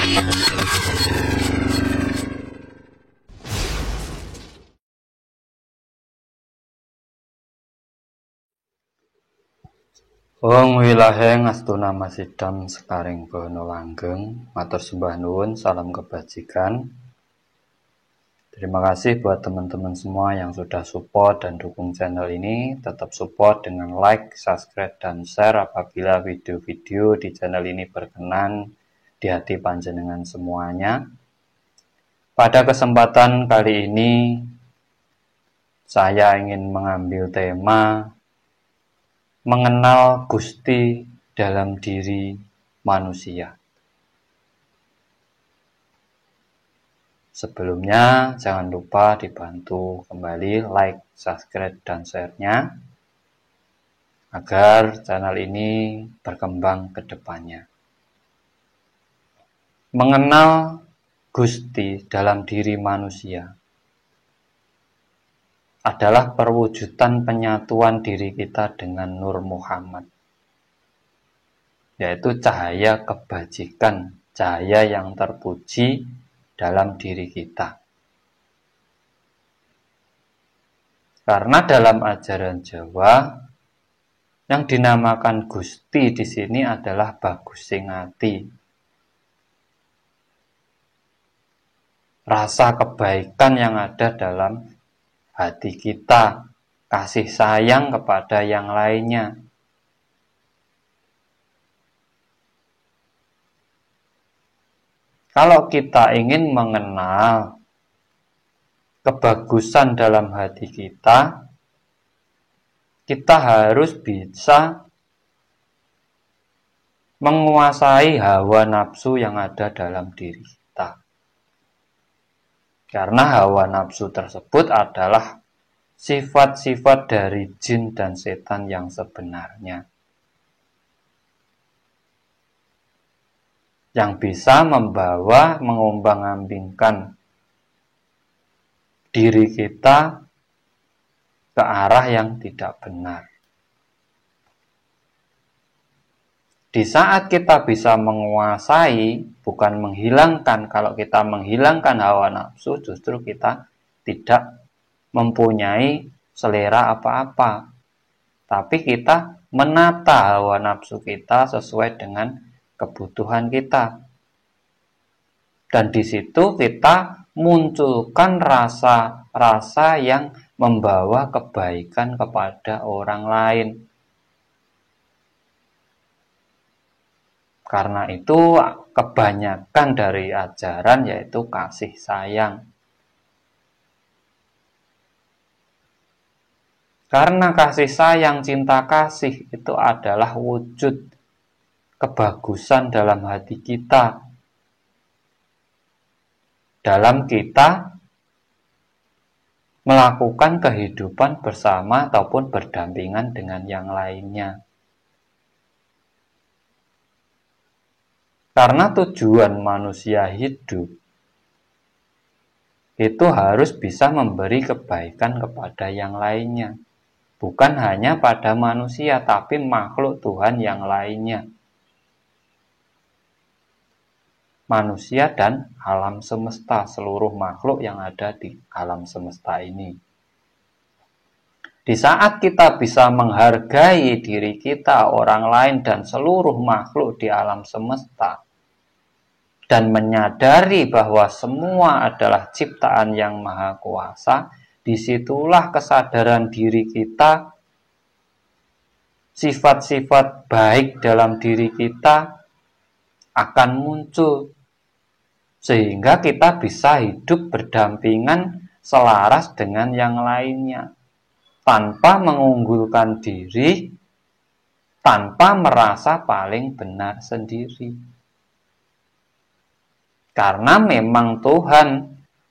Wong wilaheng astuna masidam sekaring bono langgeng, matur sembah nuwun, salam kebajikan. Terima kasih buat teman-teman semua yang sudah support dan dukung channel ini. Tetap support dengan like, subscribe, dan share apabila video-video di channel ini berkenan di hati panjenengan semuanya. Pada kesempatan kali ini, saya ingin mengambil tema mengenal Gusti dalam diri manusia. Sebelumnya, jangan lupa dibantu kembali like, subscribe, dan share-nya agar channel ini berkembang ke depannya. Mengenal Gusti dalam diri manusia adalah perwujudan penyatuan diri kita dengan Nur Muhammad, yaitu cahaya kebajikan, cahaya yang terpuji dalam diri kita. Karena dalam ajaran Jawa yang dinamakan Gusti di sini adalah bagusing ati. Rasa kebaikan yang ada dalam hati kita, kasih sayang kepada yang lainnya. Kalau kita ingin mengenal kebagusan dalam hati kita, kita harus bisa menguasai hawa nafsu yang ada dalam diri kita. Karena hawa nafsu tersebut adalah sifat-sifat dari jin dan setan yang sebenarnya, yang bisa membawa mengombang-ambingkan diri kita ke arah yang tidak benar. Di saat kita bisa menguasai, bukan menghilangkan. Kalau kita menghilangkan hawa nafsu, justru kita tidak mempunyai selera apa-apa. Tapi kita menata hawa nafsu kita sesuai dengan kebutuhan kita. Dan di situ kita munculkan rasa-rasa yang membawa kebaikan kepada orang lain. Karena itu kebanyakan dari ajaran yaitu kasih sayang. Karena kasih sayang, cinta kasih itu adalah wujud kebagusan dalam hati kita. Dalam kita melakukan kehidupan bersama ataupun berdampingan dengan yang lainnya. Karena tujuan manusia hidup itu harus bisa memberi kebaikan kepada yang lainnya. Bukan hanya pada manusia, tapi makhluk Tuhan yang lainnya. Manusia dan alam semesta, seluruh makhluk yang ada di alam semesta ini. Di saat kita bisa menghargai diri kita, orang lain, dan seluruh makhluk di alam semesta, dan menyadari bahwa semua adalah ciptaan yang maha kuasa, disitulah kesadaran diri kita, sifat-sifat baik dalam diri kita akan muncul. Sehingga kita bisa hidup berdampingan selaras dengan yang lainnya. Tanpa mengunggulkan diri, tanpa merasa paling benar sendiri. Karena memang Tuhan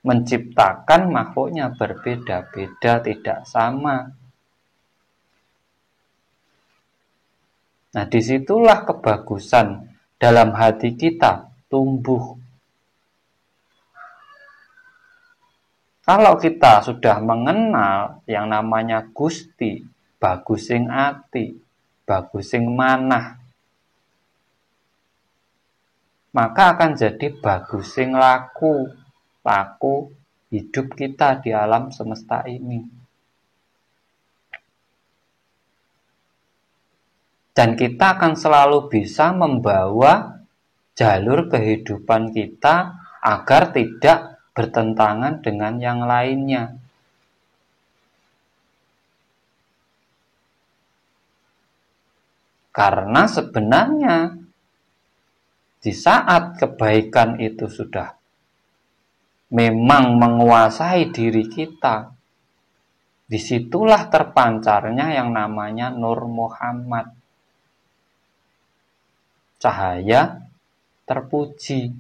menciptakan makhluknya berbeda-beda, tidak sama. Nah, disitulah kebagusan dalam hati kita tumbuh. Kalau kita sudah mengenal yang namanya Gusti, bagusing ati, bagusing manah, maka akan jadi bagusing laku hidup kita di alam semesta ini. Dan kita akan selalu bisa membawa jalur kehidupan kita agar tidak bertentangan dengan yang lainnya. Karena sebenarnya di saat kebaikan itu sudah memang menguasai diri kita, disitulah terpancarnya yang namanya Nur Muhammad. Cahaya terpuji,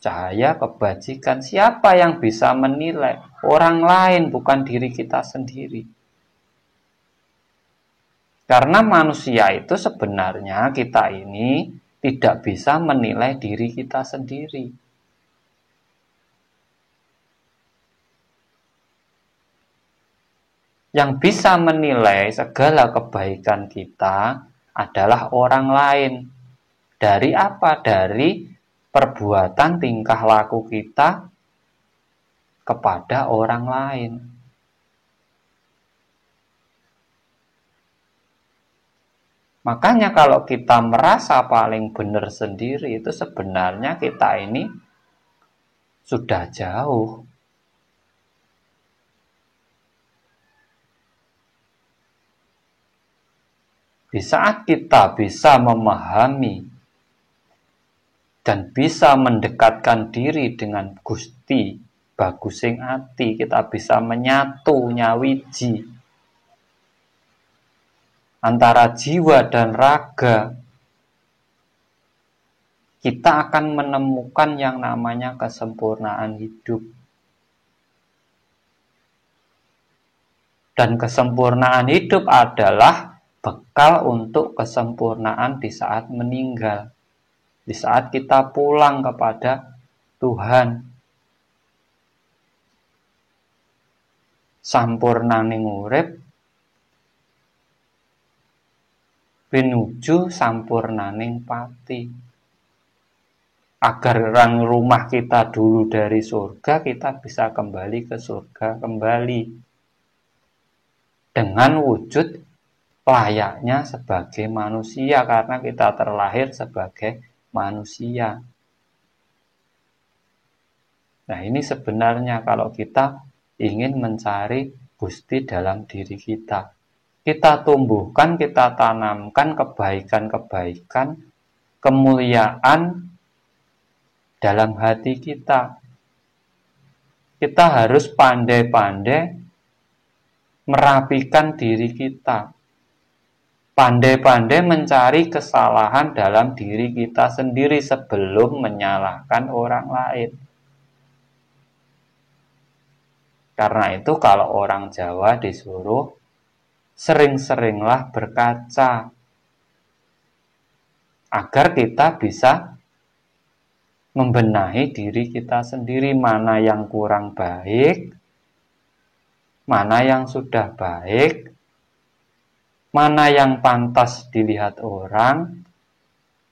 cahaya kebajikan. Siapa yang bisa menilai? Orang lain, bukan diri kita sendiri. Karena manusia itu sebenarnya kita ini tidak bisa menilai diri kita sendiri. Yang bisa menilai segala kebaikan kita adalah orang lain. Dari apa? Dari perbuatan tingkah laku kita kepada orang lain. Makanya kalau kita merasa paling benar sendiri, itu sebenarnya kita ini sudah jauh. Di saat kita bisa memahami dan bisa mendekatkan diri dengan Gusti bagusing ati, kita bisa menyatu nyawiji antara jiwa dan raga, kita akan menemukan yang namanya kesempurnaan hidup. Dan kesempurnaan hidup adalah bekal untuk kesempurnaan di saat meninggal, di saat kita pulang kepada Tuhan. Sampurnaning urip pinuju sampurnaning pati. Agar rumah kita dulu dari surga, kita bisa kembali ke surga kembali dengan wujud layaknya sebagai manusia, karena kita terlahir sebagai manusia. Nah, ini sebenarnya kalau kita ingin mencari Gusti dalam diri kita, kita tumbuhkan, kita tanamkan kebaikan-kebaikan, kemuliaan dalam hati kita. Kita harus pandai-pandai merapikan diri kita, pandai-pandai mencari kesalahan dalam diri kita sendiri sebelum menyalahkan orang lain. Karena itu kalau orang Jawa disuruh sering-seringlah berkaca, agar kita bisa membenahi diri kita sendiri, mana yang kurang baik, mana yang sudah baik, mana yang pantas dilihat orang,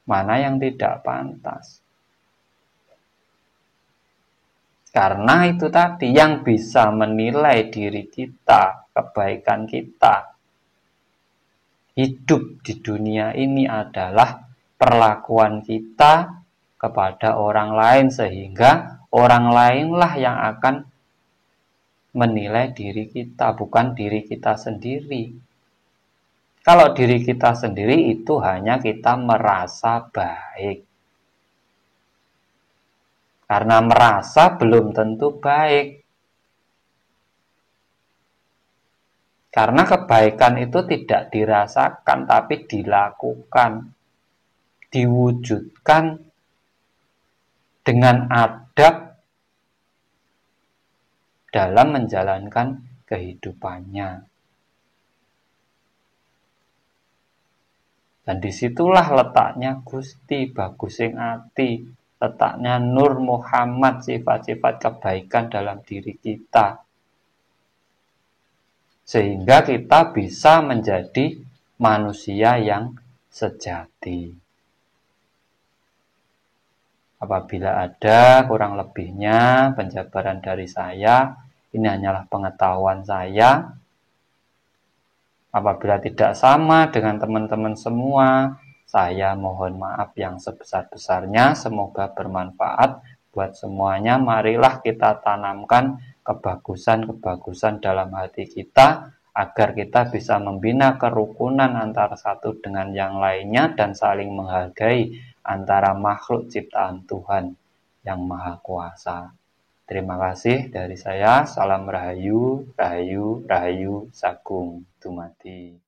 mana yang tidak pantas. Karena itu tadi yang bisa menilai diri kita, kebaikan kita, hidup di dunia ini adalah perlakuan kita kepada orang lain, sehingga orang lainlah yang akan menilai diri kita, bukan diri kita sendiri. Kalau diri kita sendiri itu hanya kita merasa baik. Karena merasa belum tentu baik. Karena kebaikan itu tidak dirasakan, tapi dilakukan, diwujudkan dengan adab dalam menjalankan kehidupannya. Dan disitulah letaknya Gusti bagusing ati, letaknya Nur Muhammad, sifat-sifat kebaikan dalam diri kita. Sehingga kita bisa menjadi manusia yang sejati. Apabila ada kurang lebihnya penjabaran dari saya, ini hanyalah pengetahuan saya. Apabila tidak sama dengan teman-teman semua, saya mohon maaf yang sebesar-besarnya. Semoga bermanfaat buat semuanya. Marilah kita tanamkan kebagusan-kebagusan dalam hati kita, agar kita bisa membina kerukunan antara satu dengan yang lainnya dan saling menghargai antara makhluk ciptaan Tuhan yang Maha Kuasa. Terima kasih dari saya. Salam Rahayu, Rahayu, Rahayu, Sagung Dumadi.